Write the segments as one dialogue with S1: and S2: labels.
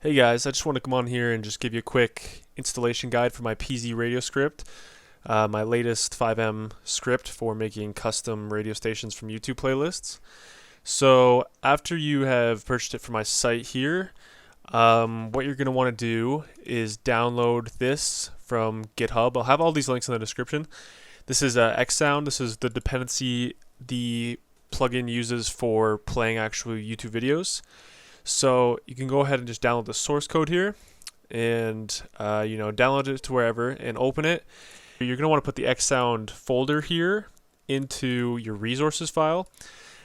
S1: Hey guys, I just want to come on here and just give you a quick installation guide for my PZ radio script, my latest 5M script for making custom radio stations from YouTube playlists. So after you have purchased it from my site here, what you're going to want to do is download this from GitHub. I'll have all these links in the description. This is Xsound. This is the dependency the plugin uses for playing actual YouTube videos. So you can go ahead and just download the source code here and download it to wherever and open it. You're going to want to put the Xsound folder here into your resources file.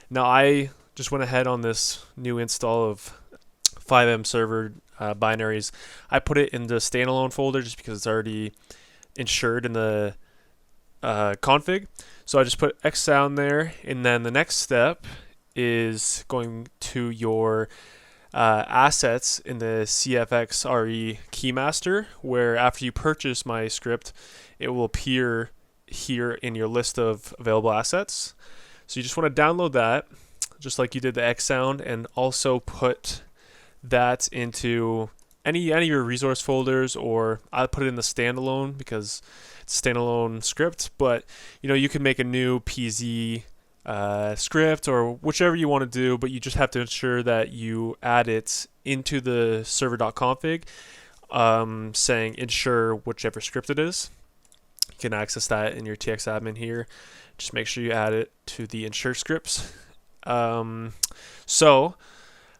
S1: Now I just went ahead on this new install of 5M server binaries. I put it in the standalone folder just because it's already insured in the config. So I just put Xsound there, and then the next step is going to your assets in the CFX RE keymaster, where after you purchase my script, it will appear here in your list of available assets. So you just want to download that, just like you did the Xsound, and also put that into any of your resource folders, or I put it in the standalone because it's a standalone script. But you can make a new PZ script or whichever you want to do, but you just have to ensure that you add it into the server.config, saying ensure whichever script it is. You can access that in your txadmin here. Just make sure you add it to the ensure scripts. So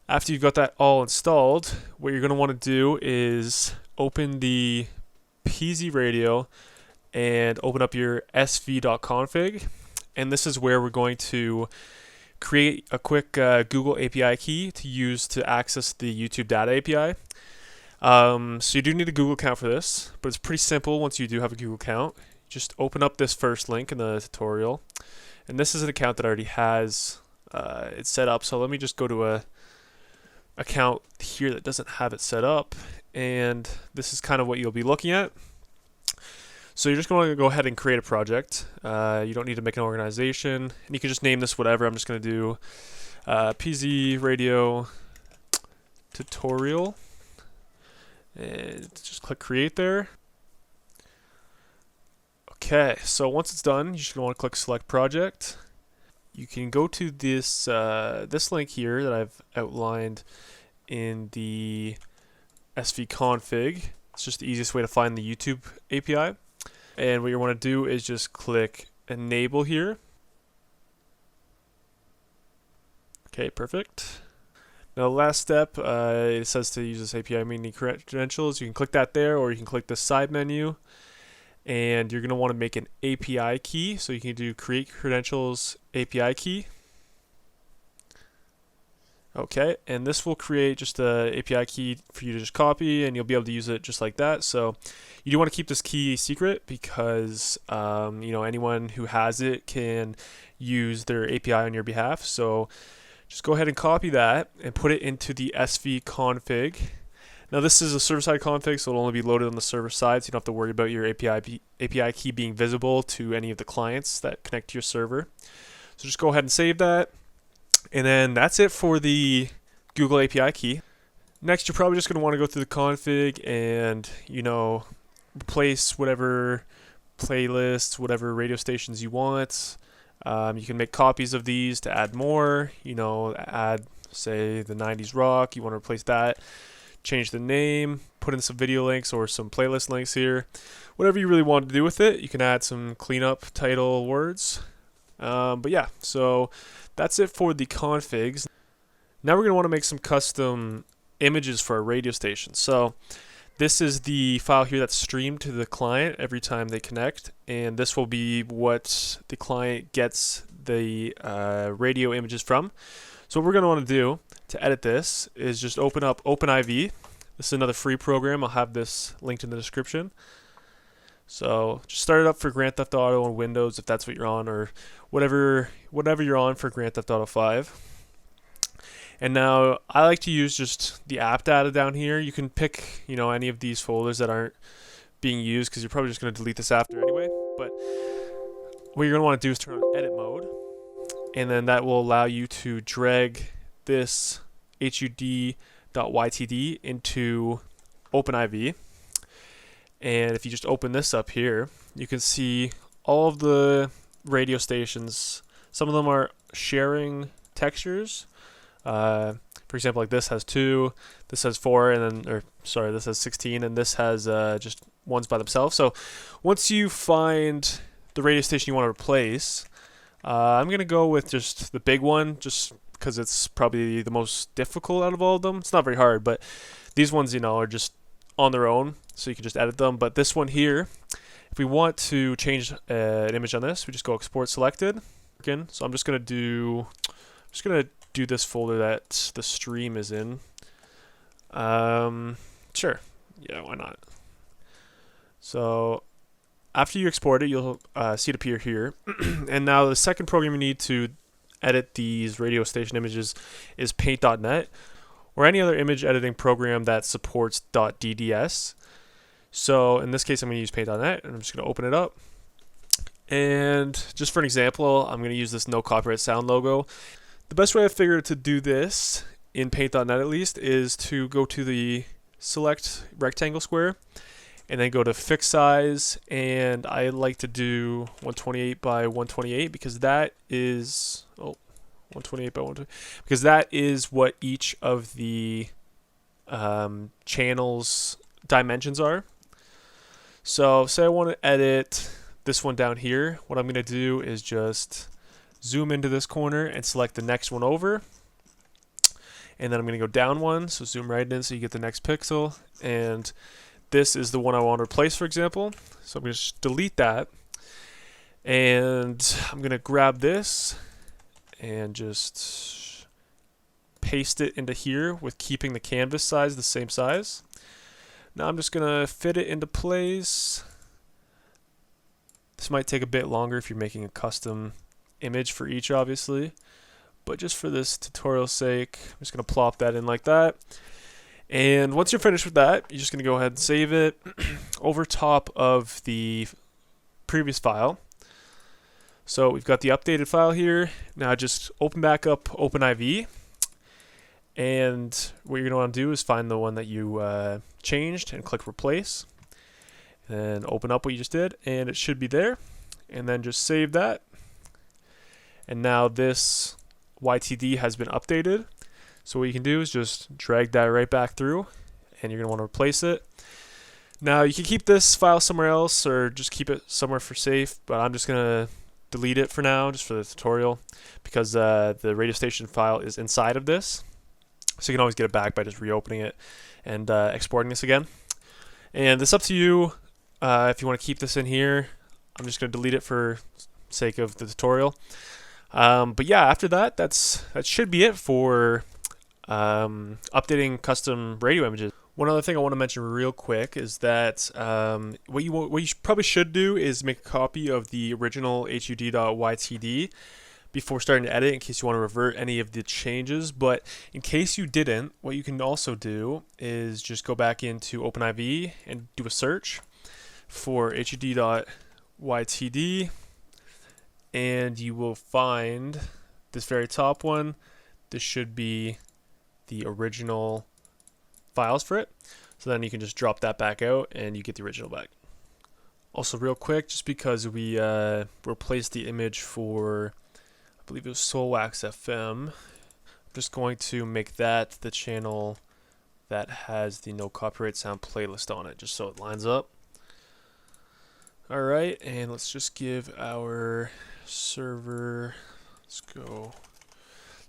S1: after you've got that all installed, what you're going to want to do is open the PZ radio and open up your sv.config. And this is where we're going to create a quick Google API key to use to access the YouTube data API. So you do need a Google account for this, but it's pretty simple once you do have a Google account. Just open up this first link in the tutorial. And this is an account that already has it set up. So let me just go to a account here that doesn't have it set up. And this is kind of what you'll be looking at. So you're just going to go ahead and create a project. You don't need to make an organization, and you can just name this whatever. I'm just going to do PZ Radio Tutorial, and just click Create there. Okay, so once it's done, you're just going to want to click Select Project. You can go to this this link here that I've outlined in the SV config. It's just the easiest way to find the YouTube API. And what you want to do is just click Enable here. Okay, perfect. Now the last step, it says to use this API meaning credentials. You can click that there, or you can click the side menu. And you're going to want to make an API key. So you can do Create Credentials API key. Okay, and this will create just a API key for you to just copy, and you'll be able to use it just like that. So you do want to keep this key secret because anyone who has it can use their API on your behalf. So just go ahead and copy that and put it into the SV config. Now this is a server-side config, so it'll only be loaded on the server side, so you don't have to worry about your API key being visible to any of the clients that connect to your server. So just go ahead and save that. And then that's it for the Google API key. Next, you're probably just going to want to go through the config and, replace whatever playlists, whatever radio stations you want. You can make copies of these to add more, add, say, the 90s rock. You want to replace that. Change the name, put in some video links or some playlist links here. Whatever you really want to do with it. You can add some cleanup title words. But yeah, so that's it for the configs. Now we're going to want to make some custom images for our radio station. So this is the file here that's streamed to the client every time they connect, and this will be what the client gets the radio images from. So what we're going to want to do to edit this is just open up OpenIV. This is another free program. I'll have this linked in the description. So just start it up for Grand Theft Auto on Windows if that's what you're on, or whatever you're on for Grand Theft Auto 5. And now I like to use just the app data down here. You can pick any of these folders that aren't being used because you're probably just going to delete this after anyway. But what you're going to want to do is turn on edit mode, and then that will allow you to drag this HUD hd.ytd into OpenIV. And if you just open this up here, you can see all of the radio stations. Some of them are sharing textures. For example, like this has 2, this has 4, and then, this has 16, and this has just ones by themselves. So once you find the radio station you want to replace, I'm going to go with just the big one, just because it's probably the most difficult out of all of them. It's not very hard, but these ones, are just on their own, so you can just edit them. But this one here, if we want to change an image on this, we just go export selected. Again, so I'm just going to do this folder that the stream is in. Sure. Yeah, why not? So after you export it, you'll see it appear here. And now the second program you need to edit these radio station images is paint.net, or any other image editing program that supports .dds. So in this case, I'm going to use paint.net, and I'm just going to open it up. And just for an example, I'm going to use this no copyright sound logo. The best way I figured to do this, in paint.net at least, is to go to the select rectangle square, and then go to fix size, and I like to do 128 by 128 because that is 128 by 128 because that is what each of the channels dimensions are. So say I want to edit this one down here, what I'm going to do is just zoom into this corner and select the next one over, and then I'm going to go down one, so zoom right in so you get the next pixel, and this is the one I want to replace, for example. So I'm going to just delete that, and I'm going to grab this and just paste it into here with keeping the canvas size the same size. Now I'm just going to fit it into place. This might take a bit longer if you're making a custom image for each, obviously, but just for this tutorial's sake, I'm just going to plop that in like that. And once you're finished with that, you're just going to go ahead and save it over top of the previous file. So we've got the updated file here. Now just open back up OpenIV, and what you're going to want to do is find the one that you changed and click replace. Then open up what you just did, and it should be there. And then just save that. And now this YTD has been updated. So what you can do is just drag that right back through, and you're going to want to replace it. Now you can keep this file somewhere else or just keep it somewhere for safe, but I'm just going to delete it for now, just for the tutorial, because the radio station file is inside of this. So you can always get it back by just reopening it and exporting this again. And it's up to you if you want to keep this in here. I'm just going to delete it for sake of the tutorial. But yeah, after that, that should be it for updating custom radio images. One other thing I want to mention real quick is that what you probably should do is make a copy of the original hud.ytd before starting to edit, in case you want to revert any of the changes. But in case you didn't, what you can also do is just go back into OpenIV and do a search for hud.ytd, and you will find this very top one. This should be the original files for it. So then you can just drop that back out and you get the original back. Also real quick, just because we replaced the image for, I believe it was Soulwax FM, I'm just going to make that the channel that has the no copyright sound playlist on it, just so it lines up. Alright, and let's just give our server,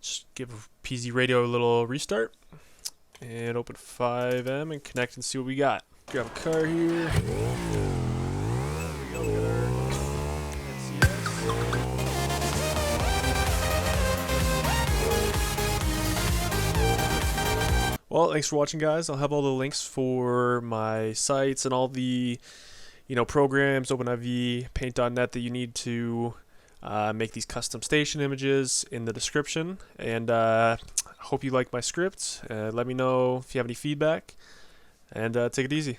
S1: just give PZ Radio a little restart and open 5M and connect and see what we got. Grab a car here. There we go, we got our NCS. Well, thanks for watching, guys. I'll have all the links for my sites and all the programs, OpenIV, Paint.net that you need to make these custom station images in the description. And hope you like my script. Let me know if you have any feedback, and take it easy.